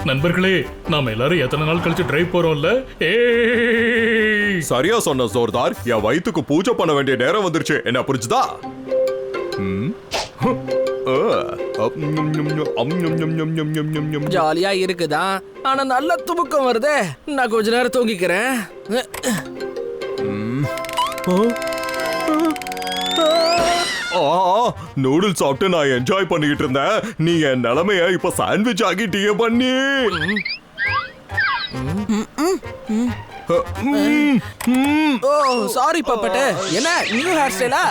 நண்பர்களே, நாம எல்லாரும் எத்தனை நாள் கழிச்சு டிரைவ் போறோம்ல? சரியா சொன்ன ஜோர்தார். என் வயிற்றுக்கு பூஜை பண்ண வேண்டிய நேரம் வந்துருச்சு. என்ன புரிஞ்சுதா? ஜாலியா இருக்குதா? ஆனா நல்ல துமுக்கம் வருதே. நான் கொஞ்ச நேரம் தூங்கிக்கிறேன். நூடுல்ஸ் சாப்பிட்டு நான் என்ஜாய் பண்ணிக்கிட்டு இருந்தேன். நீ என் நிலைமைய இப்ப சாண்ட்விச் ஆகிட்டீங்க பண்ணி. ஓ சாரி பாப்பட்ட. என்ன நியூ ஹேர் ஸ்டைலா?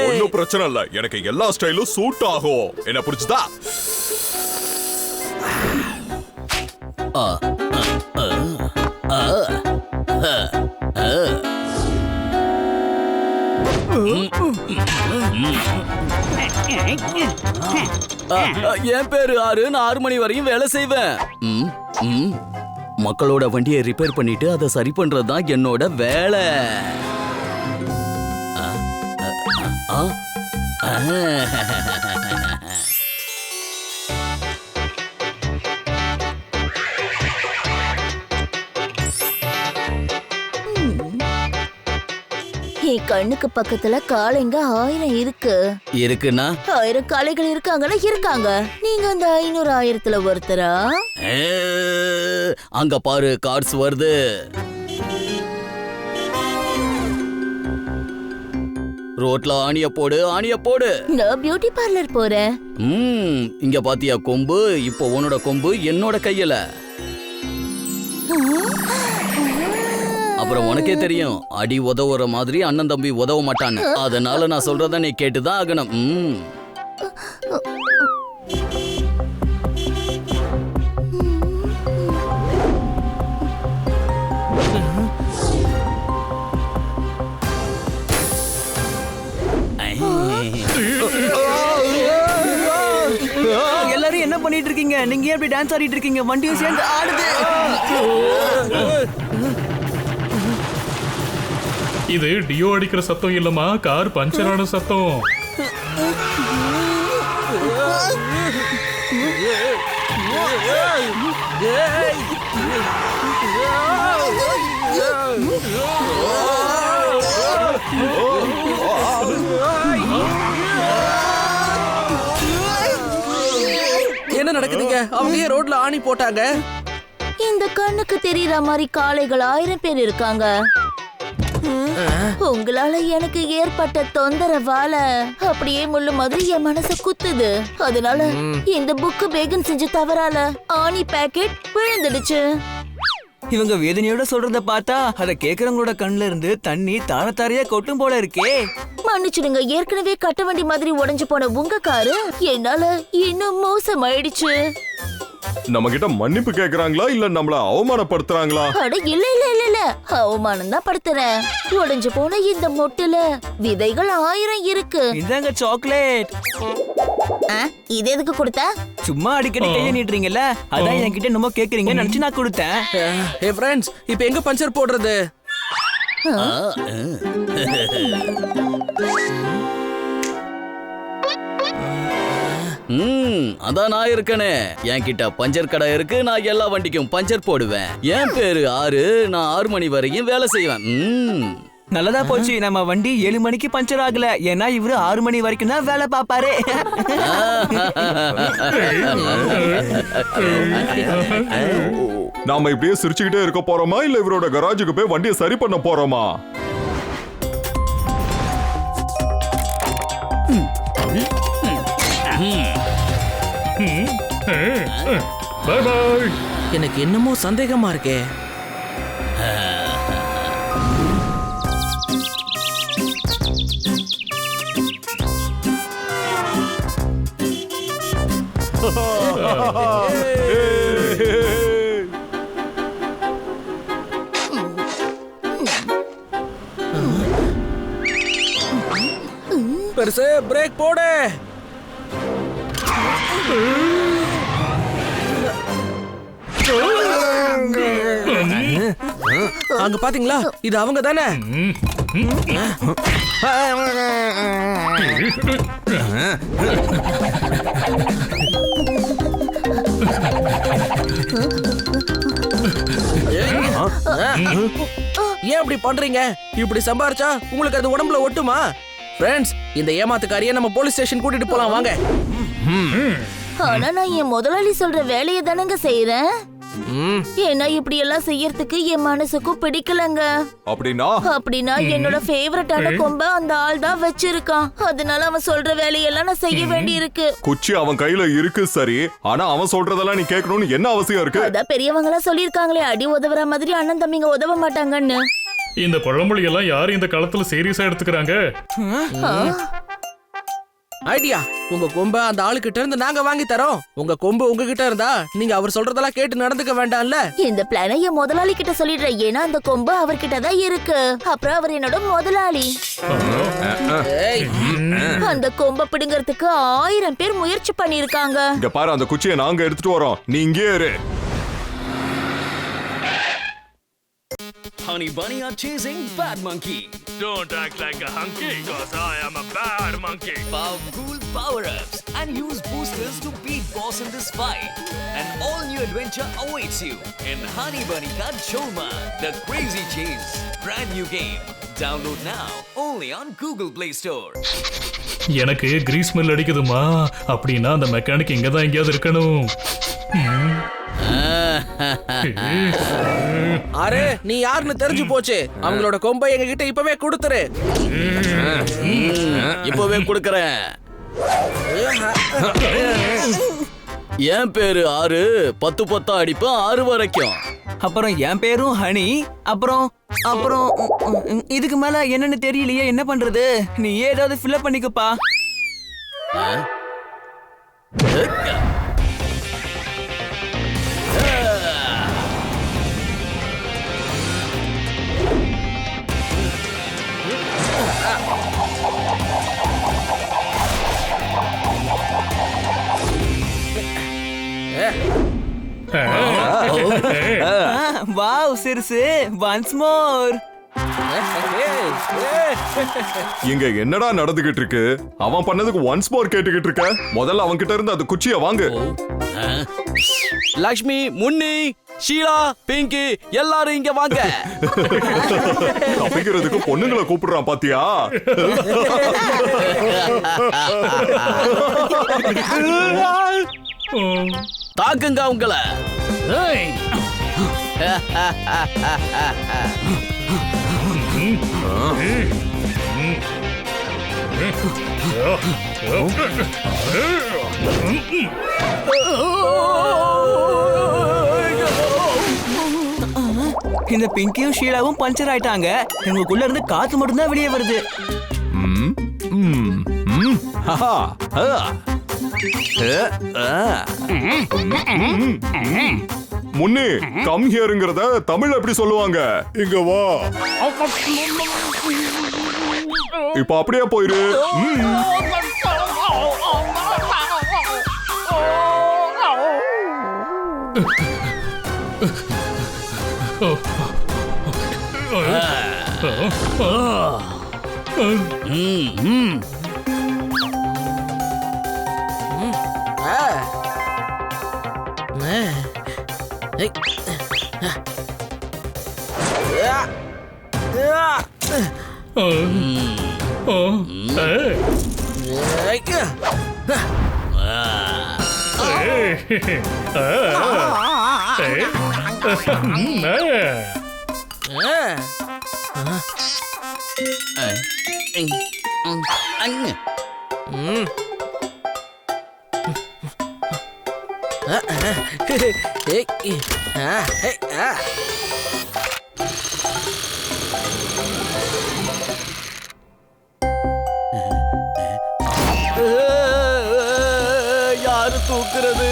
ஒன்னும் பிரச்சனை இல்ல. எனக்கு எல்லா ஸ்டைலும் சூட் ஆகும். என்ன புரிஞ்சுதா? என் பேரு ஆறு. நான் 6 மணி வரையும் வேலை செய்வேன். மக்களோட வண்டியை ரிப்பேர் பண்ணிட்டு அதை சரி பண்றதுதான் என்னோட வேலை. என் கண்ணுக்கு பக்கத்துல காளைங்க 1000 இருக்கு. இருக்குன்னா 1000 காளைகள் இருக்காங்களா? இருக்காங்க. நீங்க அந்த 500 1000த்துல ஒருத்தரா? அங்க பாரு, கார்ட்ஸ் வருது. ரோட்ல ஆணிய போடு, ஆணிய போடு. நான் பியூட்டி பார்லர் போறேன். இங்க பாத்தியா கொம்பு? இப்போ உன்னோட கொம்பு என்னோட கையில. அப்புறம் உனக்கே தெரியும், அடி உதவுற மாதிரி அண்ணன் தம்பி உதவ மாட்டான்னு. அதனால நான் சொல்றத நீ கேட்டுதான் ஆகணும். எல்லாரும் என்ன பண்ணிட்டு இருக்கீங்க? நீங்க எப்படி டான்ஸ் ஆடிட்டு இருக்கீங்க? வண்டியும் சேர்ந்து ஆடுது. இது டியோ அடிக்கிற சத்தம் இல்லம்மா, கார் பஞ்சர் ஆன சத்தம். என்ன நடக்குதுங்க? அவங்க ரோட்ல ஆணி போட்டாங்க. இந்த கண்ணுக்கு தெரியற மாதிரி காளைகள் 1000 பேர் இருக்காங்க. உங்களால எனக்கு ஏற்பட்ட தொந்தரவால அப்படியே முள்ளு மாதிரி என் மனச குத்துது. அதனால இந்த புக்கு பேகன் செஞ்ச தவறால ஆணி பாக்கெட் விழுந்துடுச்சு. இவங்க வேதனையோட சொல்றத பார்த்தா அத கேக்குறவங்களோட கண்ணுல இருந்து தண்ணி தார தாரையா கொட்டும் போல இருக்கே. மன்னிச்சிடுங்க, ஏற்கனவே கட்ட வண்டி மாதிரி உடைஞ்சு போன உங்க காரு என்னால இன்னும் மோசமாயிடுச்சு. நம்ம கிட்ட மன்னிப்பு கேக்குறாங்களா இல்ல நம்மள அவமானப்படுத்துறாங்களா? அட இல்ல இல்ல இல்ல இல்ல, அவமானம் தான் படுத்துறேன். உடைஞ்சு போன இந்த மொட்டுல விதைகள் 1000 இருக்கு. இதாங்க சாக்லேட். இது எதுக்கு கொடுத்த? சும்மா அடிக்கடி கைய நீட்டுறீங்கல்ல, அதான் என்கிட்ட என்னமோ கேக்குறீங்கன்னு நினைச்சு நான் கொடுத்தேன். ஹே ஃப்ரெண்ட்ஸ், இப்போ எங்க பஞ்சர் போடுறது? அதான் நான் இருக்கனே. என்கிட்ட பஞ்சர் கடை இருக்கு. நான் எல்லா வண்டிக்கும் பஞ்சர் போடுவேன். என் பேரு ஆறு. நான் 6 மணி வரையும் வேலை செய்வேன். நல்லதா போச்சு, நம்ம வண்டி 7 மணிக்கு பஞ்சர் ஆகல. ஏன்னா இவரு 6 மணி வரைக்கும் தான் வேலை பாப்பாரு. நாம இப்படியே சிரிச்சுக்கிட்டே இருக்க போறோமா இல்ல இவரோட கராஜுக்கு போய் வண்டியை சரி பண்ண போறோமா? Bye bye. எனக்கு என்னமோ சந்தேகமா இருக்கே. பெருசு பிரேக் போடு. அங்க பாத்தீங்களா? இது அவங்க தானே? ஏன் இப்படி பண்றீங்க? இப்படி சம்பாரிச்சா உங்களுக்கு அது உடம்புல ஒட்டுமா? ஃப்ரெண்ட்ஸ், இந்த ஏமாத்துக்காரியை நம்ம போலீஸ் ஸ்டேஷன் கூட்டிட்டு போலாம் வாங்க. ஆனா நான் என் முதலாளி சொல்ற வேலையை தானங்க செய்யறேன். ம், ஏன்னா இப்படி எல்லாம் செய்யறதுக்கு என் மனசுக்கும் பிடிக்கலங்க. அப்படின்னா என்னோட ஃபேவரட்டான கொம்ப அந்த ஆள் தான் வச்சிருக்கான். அதனால அவன் சொல்ற வேலையெல்லாம் நான் செய்ய வேண்டி இருக்கு. குச்சி அவன் கையில இருக்கு சரி, ஆனா அவன் சொல்றதெல்லாம் நீ கேட்கணும்னு என்ன அவசியம் இருக்கு? அதான் பெரியவங்க எல்லாம் சொல்லிருக்காங்களே, அடி உதவுற மாதிரி அண்ணன் தம்பிங்க உதவ மாட்டாங்கன்னு. இந்த பழமொழி எல்லாம் யார் இந்த காலத்துல சீரியஸா எடுத்துக்கிறாங்க? ஐடியா, உங்க கொம்ப அந்த ஆளுகிட்ட இருந்து நாங்க வாங்கி தரோம். உங்க கொம்பு உங்ககிட்ட இருந்தா நீங்க அவர் சொல்றதெல்லாம் கேட்டு நடந்துக்க வேண்டாம்ல. இந்த பிளானை என் முதலாளி கிட்ட சொல்லிடுறேன். ஏன்னா அந்த கொம்பு அவர்கிட்ட தான் இருக்கு. அப்புறம் அவர் என்னோட முதலாளி. ஏய், அந்த கொம்ப பிடுங்கிறதுக்கு 1000 பேர் முயற்சி பண்ணிருக்காங்க. இங்க பாரு, அந்த குச்சியை நாங்க எடுத்துட்டு வரோம், நீ இங்கே இரு. Honey Bunny are chasing Bad Monkey. Don't act like a hunky, cause I am a bad monkey. Power cool power-ups and use boosters to beat boss in this fight. An all-new adventure awaits you in Honey Bunny Ka Choma, The Crazy Chase. Brand new game. Download now only on Google Play Store. எனக்கு Greece smell அடிக்குதுமா. அப்படின்னா அந்த mechanic இங்க தான் எங்கேயாவது இருக்கணும். Array, நீ யாருன்னு தெரிஞ்சு போச்சு. அவங்களோட கொம்பை எங்க கிட்ட இப்பவே கொடுத்துரு. இப்பவே கொடுக்கறேன். என் பேரு 6. 10 10 அடிப்பேன் 6 வரைக்கும். அப்புறம் என் பேரும் ஹனி. அப்புறம் அப்புறம் இதுக்கு மேல என்னன்னு தெரியலையே, என்ன பண்றது? நீ ஏதாவது ஃபில் பண்ணிக்கப்பா. வாவ் சிறுசு, ஒன்ஸ் மோர். இங்க என்னடா நடந்துகிட்டு இருக்கு? அவன் பண்ணதுக்கு ஒன்ஸ் மோர் கேட்டுக்கிட்டு இருக்க. முதல்ல அவன் கிட்ட இருந்து அந்த குச்சியை வாங்கு. லக்ஷ்மி, முன்னி, ஷீலா, பிங்கி எல்லாரும் இங்க வாங்க. தப்பிக்கிறதுக்கு பொண்ணுங்களை கூப்பிடுறான் பாத்தியா? தாக்குங்க உங்களை. இந்த பிங்கியும் ஷீலாவும் பஞ்சர் ஆயிட்டாங்க. எங்களுக்குள்ள இருந்து காத்து மட்டும் தான் வெளியே வருது. முன்னே கம் ஹியர்ங்கறத தமிழ் எப்படி சொல்லுவாங்க? இங்க வா. இப்ப அப்படியே போயிரு. யாரு தூக்குறது?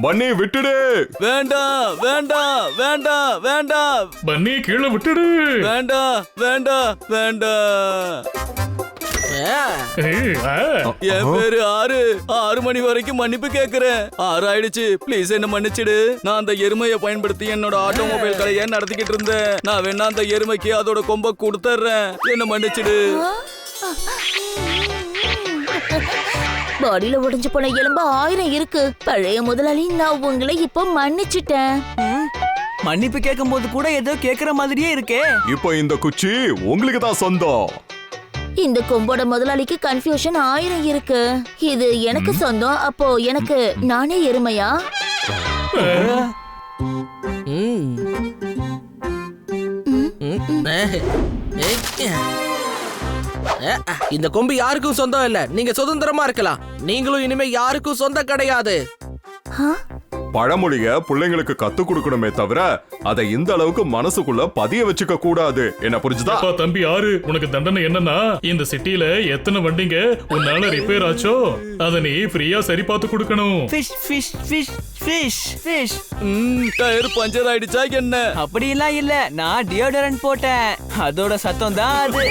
பன்னி விட்டுடு. வேண்டாம் வேண்டாம் வேண்டாம் வேண்டாம். பன்னி கீழே விட்டுடு. வேண்டாம் வேண்டாம் வேண்டாம். என் பேரு 6. 6 மணி வரைக்கும் மன்னிப்பு கேக்குறேன். 6 ஆயிடுச்சு, ப்ளீஸ் என்ன மன்னிச்சிடு. நான் அந்த எருமையை பயன்படுத்தி என்னோட ஆட்டோமொபைல் கடையை நடத்திக்கிட்டு இருந்தேன். நான் வேணா அந்த எருமைக்கு அதோட கொம்ப கொடுத்துறேன். என்ன மன்னிச்சிடு. பாடியில உடைஞ்சு போன எலும்பு 1000 இருக்கு. பழைய முதலாளி, நான் உங்களை இப்போ மன்னிச்சிட்டேன். மன்னிப்பு கேட்கும் போது கூட ஏதோ கேக்குற மாதிரியே இருக்கே. இப்போ இந்த குச்சி உங்களுக்கு தான் சொந்தம். இந்த கொம்போட முதலாளிக்கு கன்ஃபியூஷன் 1000 இருக்கு. இது எனக்கு சொந்தம். அப்போ எனக்கு நானே எருமையா? இந்த கொம்பு யாருக்கும் சொந்தம் இல்ல. நீங்க சுதந்திரமா இருக்கலாம். நீங்களும் இனிமே யாருக்கும் சொந்தம் கிடையாது. பழமொழிய பிள்ளைங்களுக்கு கத்து கொடுக்கணுமே தவிர அதை இந்த அளவுக்கு மனசுக்குள்ள பதிய வச்சுக்க கூடாது. என்ன புரிஞ்சுதா? அப்பா தம்பி ஆறு, உனக்கு தண்டனை என்னன்னா இந்த சிட்டில எத்தனை வண்டிங்க உன்னால ரிப்பேர் ஆச்சோ அத நீ ஃப்ரீயா சரி பார்த்து கொடுக்கணும். Fish fish fish fish fish. Tyre puncture ஆயிடுச்சா என்ன? அப்படியெல்லாம் இல்ல, நான் டியோடரண்ட் போட்டேன். அதோட சத்தம் தான் அது.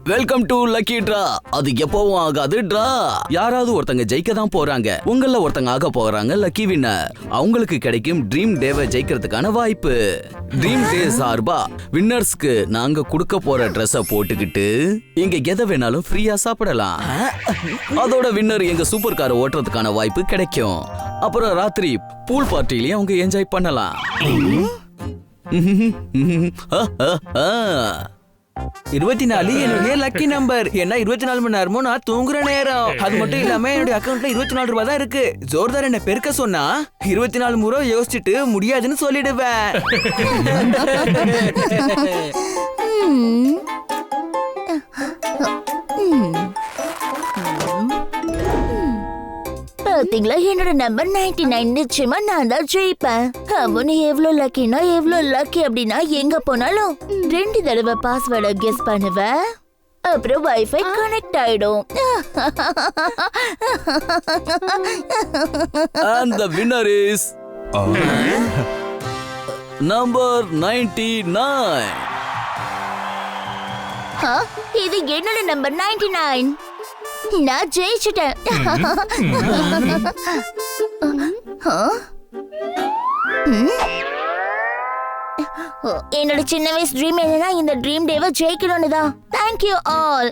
Welcome to lucky draw. அது எப்பவும் ஆகாது டிரா. யாராவது ஒருத்தங்க ஜெயிக்க தான் போறாங்க. உங்கள ஒருத்தங்க ஆக போறாங்க லக்கி வின்னர். அவங்களுக்கு கிடைக்கும் ட்ரீம் டேவை ஜெயிக்கிறதுக்கான வாய்ப்பு. ட்ரீம் டே சார்பா வின்னர்ஸ்க்கு நாங்க கொடுக்க போற ட்ரெஸ்ஸ போட்டுக்கிட்டு இங்க எதை வேணாலும் ஃப்ரீயா சாப்பிடலாம். அதோட வின்னர் எங்க சூப்பர் காரை ஓட்டுறதுக்கான வாய்ப்பு கிடைக்கும். அப்புறம் ராத்திரி பூல் பார்ட்டிலயும் அவங்க என்ஜாய் பண்ணலாம். 24 என்னுடைய லக்கி நம்பர். ஏன்னா 24 மணி நேரமும் நான் தூங்குற நேரம். அது மட்டும் இல்லாம என்னுடைய அக்கவுண்ட்ல 24 ரூபாய் தான் இருக்கு. ஜோர்தார் என்ன பெருக்க சொன்னா 24 முறை யோசிச்சுட்டு முடியாதுன்னு சொல்லிடுவேன். பாத்தீங்களா, என்னோட நம்பர் 99. நிச்சயமா நான் தான் ஜெயிப்பேன். அவனு எவ்வளவு லக்கினா எவ்வளவு லக்கி அப்படின்னா எங்க போனாலும் 2 தடவை பாஸ்வேர்டை கெஸ் பண்ணுவேன். அப்புறம் வைஃபை கனெக்ட் ஆயிடும். And the winner is number 99. இது என்னோட நம்பர் 99. நான் ஜெயிச்சிட்டேன். என்னோட சின்ன வயசு ட்ரீம் என்னன்னா இந்த ட்ரீம் டேவை ஜெயிக்கணும்னு தான். Thank you all.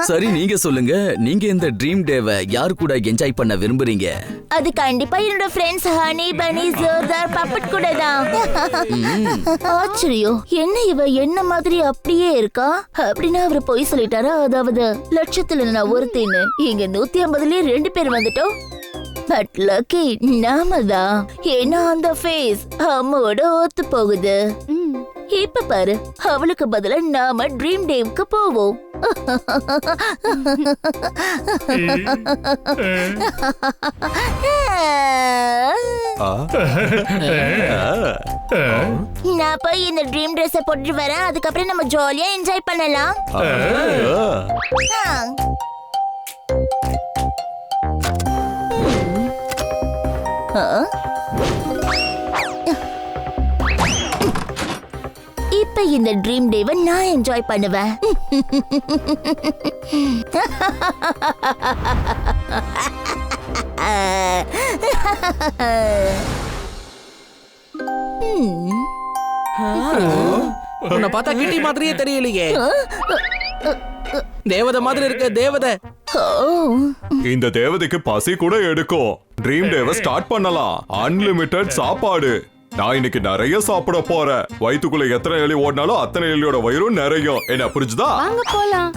சரி, நீங்க சொல்லுங்க, நீங்க இந்த ட்ரீம் டேவை யார் கூட என்ஜாய் பண்ண விரும்புறீங்க? அது கண்டிப்பா என்னோட ஃப்ரெண்ட்ஸ் ஹனி பனி ஜோர்தார் பப்பட் கூட தான். ஆச்சரியம், என்ன இவ என்ன மாதிரி அப்படியே இருக்கா? அப்படின்னா அவரு போய் சொல்லிட்டாரா? அதாவது லட்சத்துல நான் ஒருத்தின்னு. இங்க 150லயே 2 பேர் வந்துட்டோம். பட் லக்கி நாம தான். ஏன்னா அந்த ஃபேஸ் அம்மாவோட ஒத்து போகுது. இப்ப பாரு, அவளுக்கு பதிலா நாம ட்ரீம் டேவுக்கு போவோம். நான் போய் இந்த ட்ரீம் ட்ரெஸ் போட்டு வரேன். அதுக்கப்புறம் நம்ம ஜாலியா என்ஜாய் பண்ணலாம். இப்ப இந்த ட்ரீம் டேவை நான் என்ஜாய் பண்ணுவேன். உன்னை பார்த்தா கிட்டி மாதிரியே தெரியலையே. தேவதை மாதிரி இருக்க தேவதை. இந்த தேவதைக்கு பசி கூட எடுக்கும். ட்ரீம் டேவை ஸ்டார்ட் பண்ணலாம். அன்லிமிட்டெட் சாப்பாடு. நான் இன்னைக்கு நிறைய சாப்பிட போறேன். வயிற்றுக்குள்ள எத்தனை எலி ஓடினாலும் அத்தனை எலியோட வயிறும் நிறையும். என்ன புரிஞ்சுதா? வாங்க போலாம்.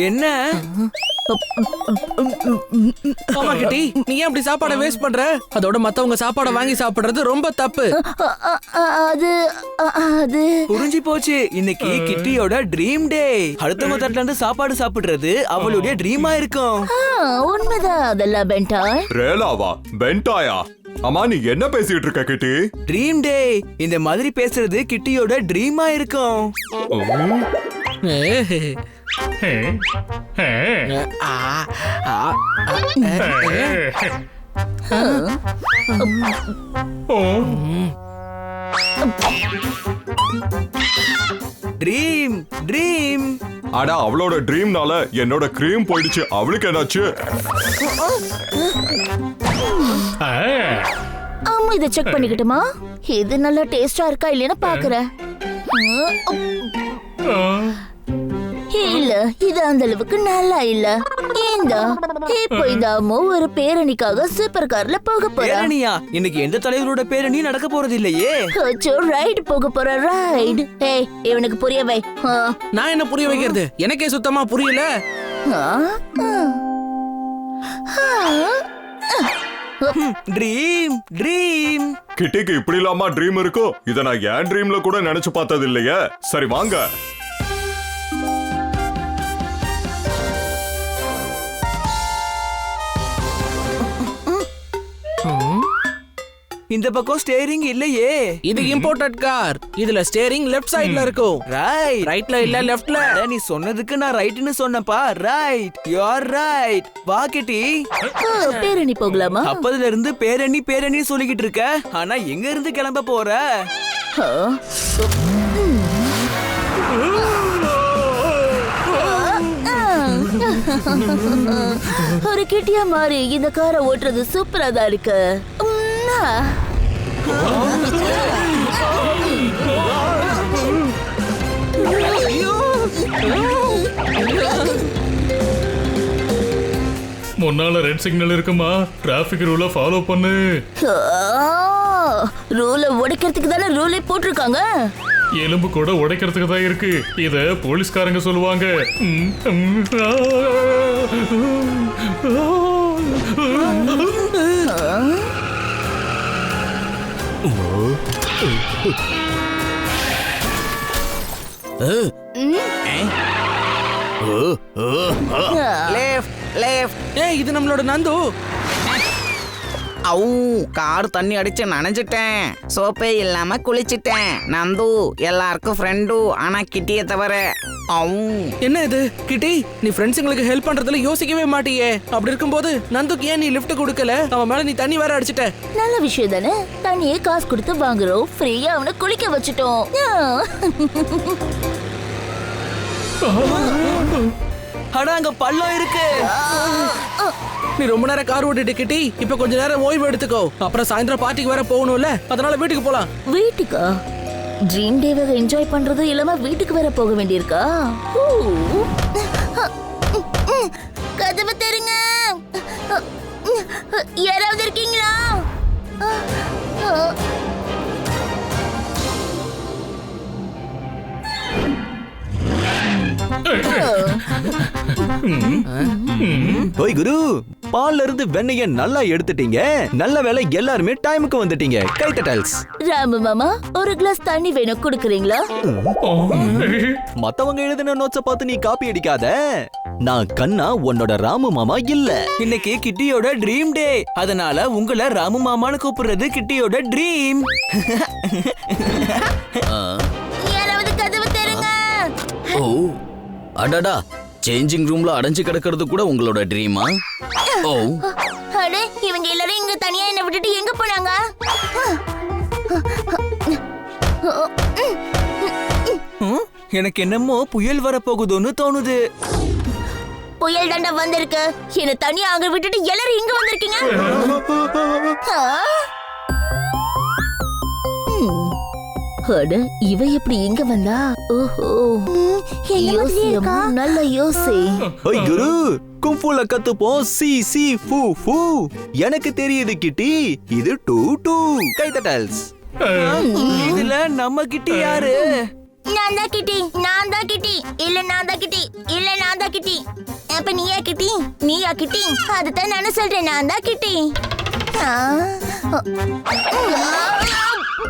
என்ன? ஆமா கிட்டி, நீ ஏன் அப்படி சாப்பாடை வேஸ்ட் பண்ற? அதோட மத்தவங்க சாப்பாடை வாங்கி சாப்பிடுறது ரொம்ப தப்பு. அது புரிஞ்சு போச்சு. இன்னைக்கு கிட்டியோட ட்ரீம் டே. அடுத்தவங்க தட்டுல இருந்து சாப்பாடு சாப்பிடுறது அவளுடைய ட்ரீமா இருக்கும். உண்மைதான். அதெல்லாம் பென்டாய். ரேலாவா? பென்டாயா? அம்மா நீ என்ன பேசிட்டு இருக்க கிட்டி? ட்ரீம் டே இந்த மாதிரி பேசுறது கிட்டியோட ட்ரீமா இருக்கும். ட்ரீம் ட்ரீம் அடா அவளோட ட்ரீம்னால என்னோட க்ரீம் போயிடுச்சு. அவளுக்கு என்னாச்சு? ஆமா, இத செக் பண்ணிக்கிட்டுமா? இது நல்லா டேஸ்டா இருக்கா இல்லைன்னு பாக்குறேன். இல்ல, இது அந்த அளவுக்கு நல்லா இல்ல. இப்போ இதாமோ ஒரு பேரணிக்காக சூப்பர் கார்ல போக போறா. பேரணியா? இன்னைக்கு எந்த தலைவரோட பேரணி நடக்க போறது இல்லையே. ரைடு போக போற ரைடு. ஏய், இவனுக்கு புரிய வை. நான் என்ன புரிய வைக்கிறது? எனக்கே சுத்தமா புரியல. ட்ரீம் ட்ரீம் கிட்டிக்கு இப்படி இல்லாம ட்ரீம் இருக்கும்? இத நான் என் ட்ரீம்ல கூட நினைச்சு பார்த்தது இல்லையே. சரி வாங்க. இந்த பக்கம் ஸ்டேரிங் இல்லையே. இது இம்போர்ட்டட் கார். இதுல ஸ்டீரிங் லெஃப்ட் சைடுல இருக்கும். ரைட்ல இல்ல லெஃப்ட்ல. நீ சொன்னதுக்கு நான் ரைட்னு சொன்னப்பா. Right, you are right. வா கிட்டி. பேரணி போகலாமா? அப்பதுல இருந்து பேரணி பேரணி சொல்லிக்கிட்டு இருக்க. ஆனா எங்க இருந்து கிளம்ப போற? ஒரு கிட்டியா மாறி இந்த காரை ஓட்டுறது சூப்பரா தான் இருக்கு. முன்னால ரெட் சிக்னல் இருக்குமா? டிராபிக் ரூல ஃபாலோ பண்ணு. ரூல உடைக்கிறதுக்கு தானே ரூலே போட்டிருக்காங்க. எலும்பு கூட உடைக்கிறதுக்கு தான் இருக்கு. இத போலீஸ்காரங்க சொல்லுவாங்க. ஏய், இது நம்மளோட நந்து. கார் தண்ணி அடிச்சு நனைஞ்சிட்டேன். சோப்பே இல்லாம குளிச்சிட்டேன். நந்து எல்லாருக்கும் ஃப்ரெண்டு, ஆனா கிட்டிய தவிர. என்ன இது கிட்டி? நீ ஃப்ரெண்ட்ஸுங்களுக்கு ஹெல்ப் பண்றதுல யோசிக்கவே மாட்டியே. அப்படி இருக்கும்போது நந்துக்கு ஏன் நீ லிஃப்ட் கொடுக்கல? அவன் மேல நீ தண்ணி வேற அடிச்சிட்ட. நல்ல விஷயம் தானே. தண்ணியே காசு கொடுத்து வாங்குறோம், ஃப்ரீயா அவனை குளிக்க வச்சுட்டோம். அட அங்க பள்ளம் இருக்கு. நீ ரொம்ப நேரம் கார் ஓட்டிட்டு கிட்டி, இப்ப கொஞ்ச நேரம் ஓய்வு எடுத்துக்கோ. அப்புறம் சாயந்தரம் பார்ட்டிக்கு வேற போகணும்ல, அதனால வீட்டுக்கு போலாம். வீட்டுக்கா? ட்ரீம் டேவை என்ஜாய் பண்றது இல்லாம வீட்டுக்கு வேற போக வேண்டியிருக்கா? கதவு தருங்க. யாராவது இருக்கீங்களா? ஓய் குரு, பால்ல இருந்து வெண்ணெய நல்லா எடுத்துட்டீங்க. நல்ல வேளை எல்லாருமே டைமுக்கு வந்துட்டீங்க. கைட்டல்ஸ். ராமு மாமா, ஒரு கிளாஸ் தண்ணி வேணும், குடுக்குறீங்களா? மத்தவங்க எழுதின நோட்ஸ பார்த்து நீ காப்பி அடிக்காத. நான் கண்ணா உன்னோட ராமு மாமா இல்ல. இன்னைக்கு கிட்டியோட ட்ரீம் டே. அதனால உங்களை ராமு மாமான்னு கூப்பிடுறது கிட்டியோட ட்ரீம். யாராவது கதவு தருங்க. ஓ அடடா, சேஞ்சிங் ரூம்ல அடைஞ்சு கிடக்கிறது கூட உங்களோட ட்ரீமா? ஓ அடே, இவங்க எல்லாரும் இங்க தனியா என்ன விட்டுட்டு எங்க போனாங்க? எனக்கு என்னமோ புயல் வர போகுதுன்னு தோணுது. புயல் தாண்டா வந்திருக்கு. என்ன தனியா அங்க விட்டுட்டு எல்லாரும் இங்க வந்திருக்கீங்க. அட, இவ எப்படி இங்க வந்தா? ஓஹோ, நல்ல யோசி. ஓய் குரு, கும்ஃபுல கத்துப்போம். சி சி ஃபு ஃபு. எனக்கு தெரியுது கிட்டி, இது டூ டூ. கைட்டல்ஸ். இதுல நம்ம கிட்டி யாரு? நான் தான் கிட்டி. நான் தான் கிட்டி. இல்ல நான் தான் கிட்டி. இல்ல நான் தான் கிட்டி. அப்ப நீயா கிட்டி? நீயா கிட்டி? அதுதான் நானும் சொல்றேன், நான் தான் கிட்டி.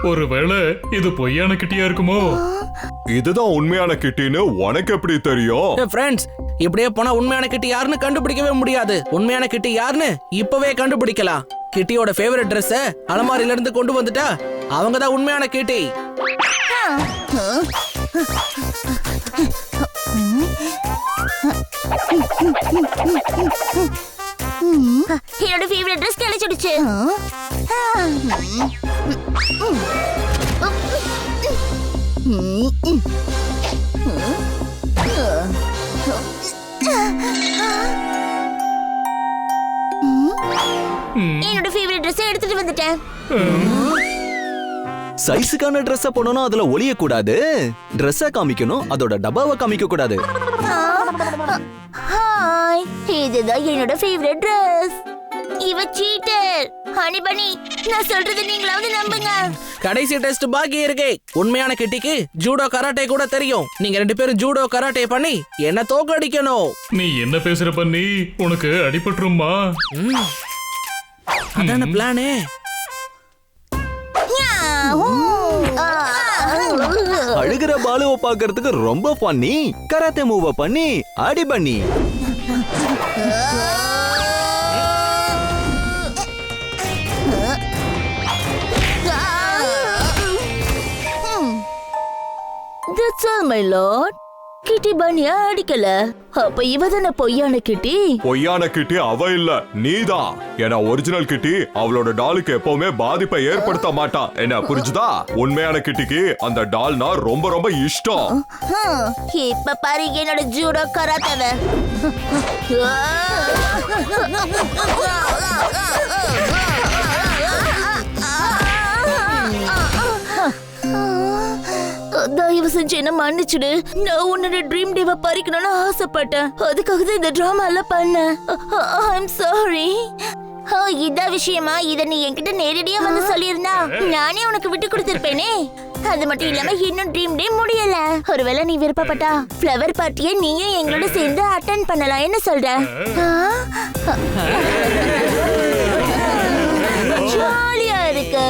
ஒருவேளை இது பொய்யான கிட்டியா இருக்குமோ? இதுதான் உண்மையான கிட்டின்னு உனக்கு எப்படி தெரியும்? ஃப்ரெண்ட்ஸ், இப்படியே போனா உண்மையான கிட்டி யாருன்னு கண்டுபிடிக்கவே முடியாது. உண்மையான கிட்டி யாருன்னு இப்பவே கண்டுபிடிக்கலாம். கிட்டியோட ஃபேவரட் Dress அலமாரியில இருந்து கொண்டு வந்துட்டா அவங்க தான் உண்மையான கிட்டி. என்னோட ஃபேவரட் Dress கிடைச்சிடுச்சு. என்னோட ஃபேவரட் Dress எடுத்துட்டு வந்துட்டேன். சைஸுக்கான ட்ரெஸ்ஸ போடணும், அதுல ஒளிய கூடாது. ட்ரெஸ்ஸ காமிக்கணும், அதோட டப்பாவை காமிக்க கூடாது. ஹாய், இதுதான் என்னோட ஃபேவரட் Dress. இவ சீட்டர். ஹனி பனி, நான் சொல்றது நீங்களாவது நம்புங்க. கடைசி டெஸ்ட் பாக்கி இருக்கு. உண்மையான கிட்டிக்கு ஜூடோ கராட்டே கூட தெரியும். நீங்க 2 பேரும் ஜூடோ கராட்டே பண்ணி என்ன தோக்கடிக்கணும். நீ என்ன பேசுற பண்ணி? உனக்கு அடிபட்டுருமா? அதான பிளானே. அழுகிற பாலுவை பாக்குறதுக்கு ரொம்ப பண்ணி கராத்தே மூவ பண்ணி அடி பண்ணி. That's all, my lord. கிட்டி பனியா அடிக்கல. அப்ப இவதான பொய்யான கிட்டி? பொய்யான கிட்டி அவ இல்ல, நீதான். ஏன்னா ஒரிஜினல் கிட்டி அவளோட டாலுக்கு எப்பவுமே பாதிப்பை ஏற்படுத்த மாட்டா. என்ன புரிஞ்சுதா? உண்மையான கிட்டிக்கு அந்த டால்னா ரொம்ப ரொம்ப இஷ்டம். இப்ப பாரு என்னோட ஜூடோ கராத்தேவ. தயவு செஞ்சு என்ன மன்னிச்சுடு. நான் உன்னோட ட்ரீம் டேவை பறிக்கணும்னு ஆசைப்பட்டேன். அதுக்காக தான் இந்த டிராமா எல்லாம் பண்ணேன். I'm sorry. இதான் விஷயமா? இத நீ என்கிட்ட நேரடியா வந்து சொல்லியிருந்தா நானே உனக்கு விட்டு கொடுத்திருப்பேனே. அது மட்டும் இல்லாம இன்னும் ட்ரீம் டே முடியல. ஒருவேளை நீ விருப்பப்பட்டா ஃப்ளவர் பார்ட்டியை நீயும் எங்களோட சேர்ந்து அட்டெண்ட் பண்ணலாம். என்ன சொல்ற? ஜாலியா இருக்கு.